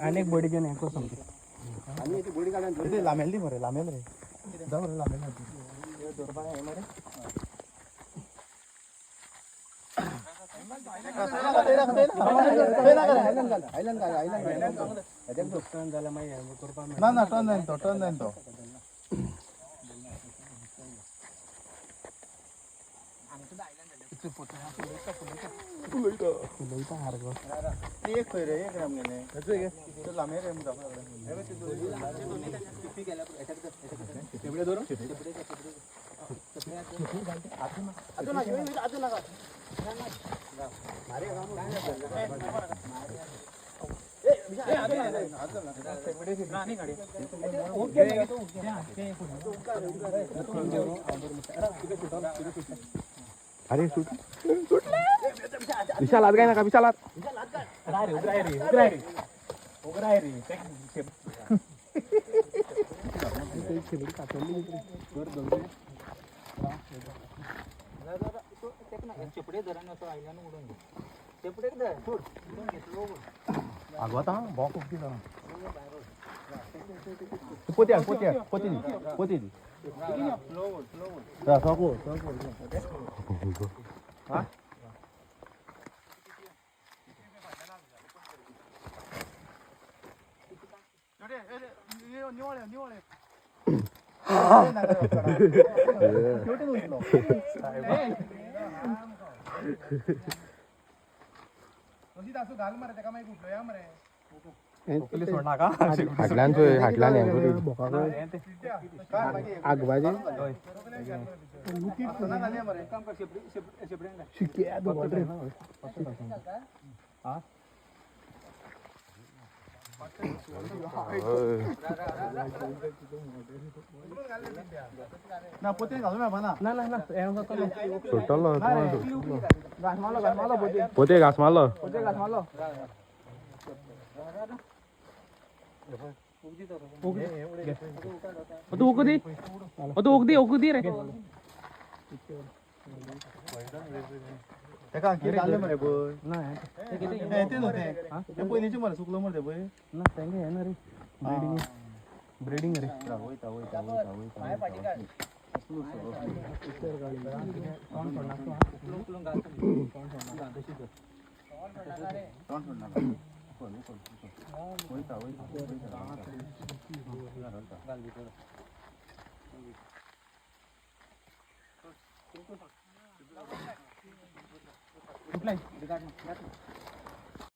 अनेक बडी जण एको समजे आणि ती बोडी काढून ते लामेल दी मरे लामेल रे जाऊ रे लामेल दोरबा आहे मरे ना ना टर्न जाईन तो अरे सुटले विशाल आज काय ना का विशाल आज आगवता बॉक उगती जाना पोती हा आगवाजे ना पोते घालू ना बना ना ना ना सुटलो पोते घास मारलो तू उगदी रे तेका किती आले मरे बोय नाही ते नव्हते ते पहिलीचे मरे सुकलो मरते बोय ना तेंगे आहे ना रे ब्रीडिंग रे कुठला